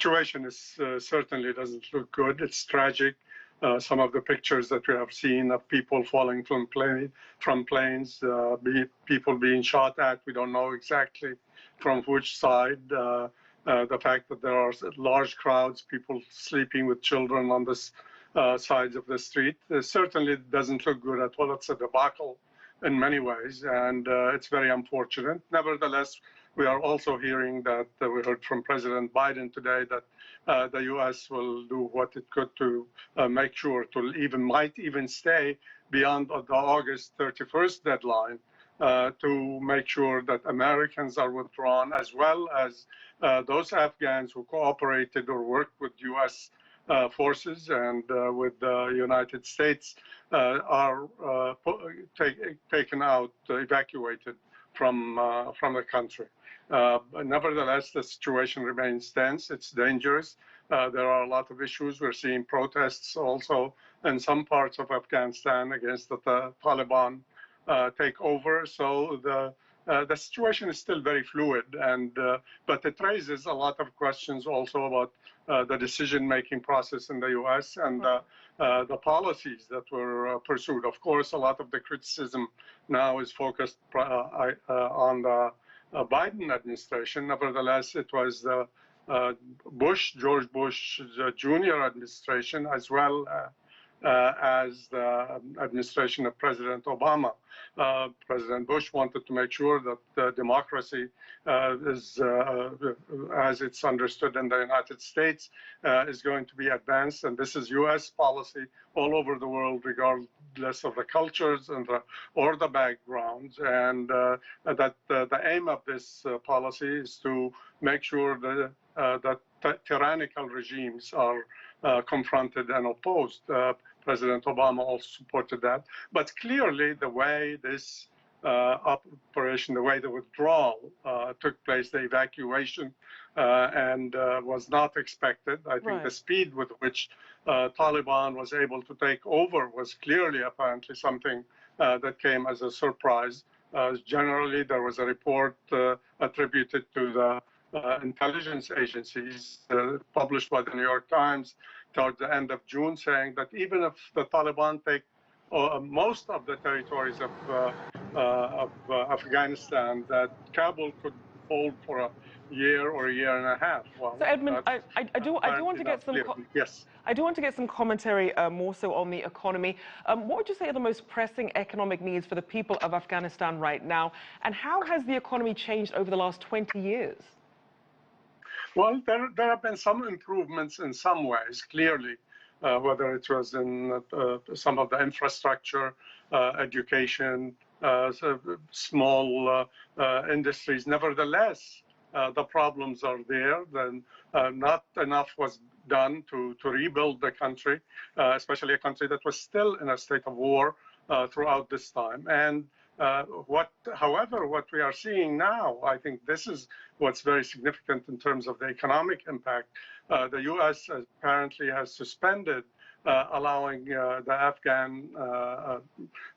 situation is certainly doesn't look good. It's tragic. Some of the pictures that we have seen of people falling from planes, people being shot at. We don't know exactly from which side. The fact that there are large crowds, people sleeping with children on the sides of the street, certainly doesn't look good at all. It's a debacle in many ways, and it's very unfortunate. Nevertheless, we are also hearing that we heard from President Biden today that the U.S. will do what it could to make sure to might even stay beyond the August 31st deadline to make sure that Americans are withdrawn, as well as those Afghans who cooperated or worked with U.S. Forces and with the United States are taken out, evacuated from the country. Nevertheless, the situation remains tense. It's dangerous. There are a lot of issues. We're seeing protests also in some parts of Afghanistan against the Taliban takeover. So the situation is still very fluid, and but it raises a lot of questions also about the decision-making process in the U.S. and the policies that were pursued. Of course, a lot of the criticism now is focused on the Biden administration. Nevertheless, it was the George Bush Jr. administration, as well as the administration of President Obama. President Bush wanted to make sure that democracy is, as it's understood in the United States, is going to be advanced. And this is U.S. policy all over the world, regardless of the cultures and or the backgrounds. And that the aim of this policy is to make sure that tyrannical regimes are confronted and opposed. President Obama also supported that. But clearly, the way this operation, the way the withdrawal took place, the evacuation, and was not expected. I think the speed with which Taliban was able to take over was clearly, apparently, something that came as a surprise. Generally, there was a report attributed to the intelligence agencies published by the New York Times toward the end of June, saying that even if the Taliban take most of the territories of Afghanistan, that Kabul could hold for a year or a year and a half. Well, so Edmund, I do want to get some I do want to get some commentary more so on the economy. What would you say are the most pressing economic needs for the people of Afghanistan right now, and how has the economy changed over the last 20 years? Well, there have been some improvements in some ways, clearly, whether it was in some of the infrastructure, education, small industries. Nevertheless, the problems are there. Then not enough was done to rebuild the country, especially a country that was still in a state of war throughout this time. And however, what we are seeing now, I think this is what's very significant in terms of the economic impact. The U.S. apparently has suspended allowing the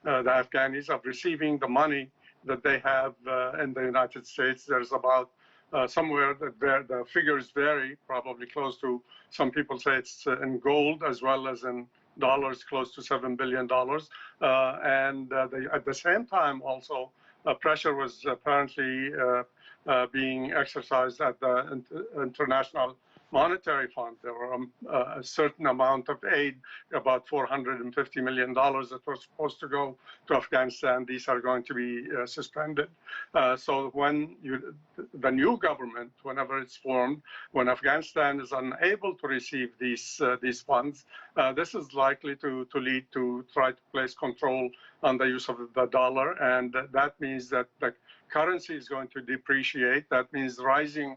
Afghanis of receiving the money that they have in the United States. There's about somewhere that the figures vary, probably close to, some people say it's in gold as well as in dollars, close to $7 billion. And at the same time, also, pressure was apparently being exercised at the International Monetary Fund. There were a certain amount of aid, about $450 million that was supposed to go to Afghanistan. These are going to be suspended. So when the new government, whenever it's formed, when Afghanistan is unable to receive these funds, this is likely to lead to try to place control on the use of the dollar. And that means that the currency is going to depreciate. That means rising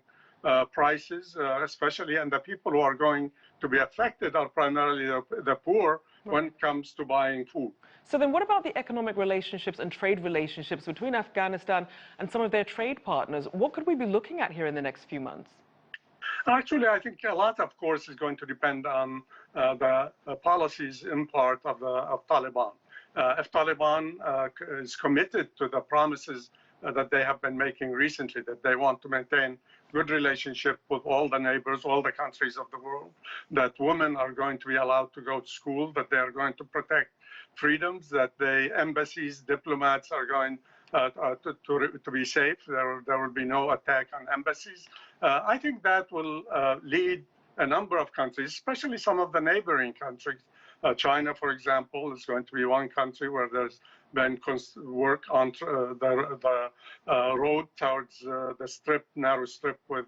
prices, especially, and the people who are going to be affected are primarily the poor when it comes to buying food. So then what about the economic relationships and trade relationships between Afghanistan and some of their trade partners? What could we be looking at here in the next few months? Actually, I think a lot, of course, is going to depend on the policies in part of Taliban. If Taliban is committed to the promises that they have been making recently, that they want to maintain good relationship with all the neighbors, all the countries of the world, that women are going to be allowed to go to school, that they are going to protect freedoms, that the embassies, diplomats are going to be safe. There will be no attack on embassies. I think that will lead a number of countries, especially some of the neighboring countries. China, for example, is going to be one country where there's been work on the road towards the strip, narrow strip with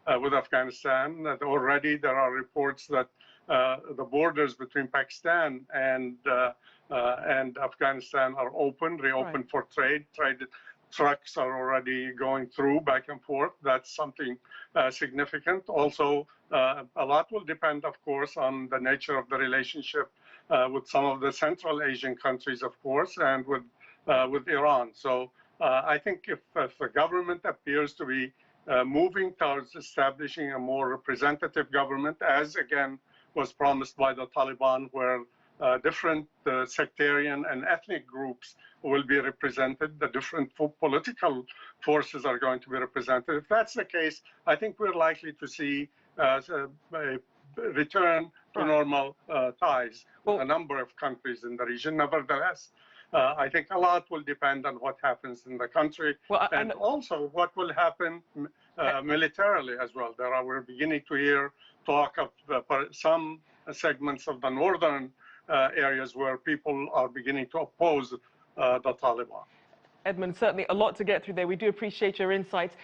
Afghanistan. Already there are reports that the borders between Pakistan and Afghanistan are reopened for trade. Trucks are already going through back and forth. That's something significant. Also, a lot will depend, of course, on the nature of the relationship with some of the Central Asian countries, of course, and with Iran. So I think if the government appears to be moving towards establishing a more representative government, as again was promised by the Taliban, where different sectarian and ethnic groups will be represented. The different political forces are going to be represented. If that's the case, I think we're likely to see a return to normal ties with a number of countries in the region. Nevertheless, I think a lot will depend on what happens in the country, and also what will happen militarily as well. We're beginning to hear talk of some segments of the northern areas where people are beginning to oppose the Taliban. Edmund, certainly a lot to get through there. We do appreciate your insights.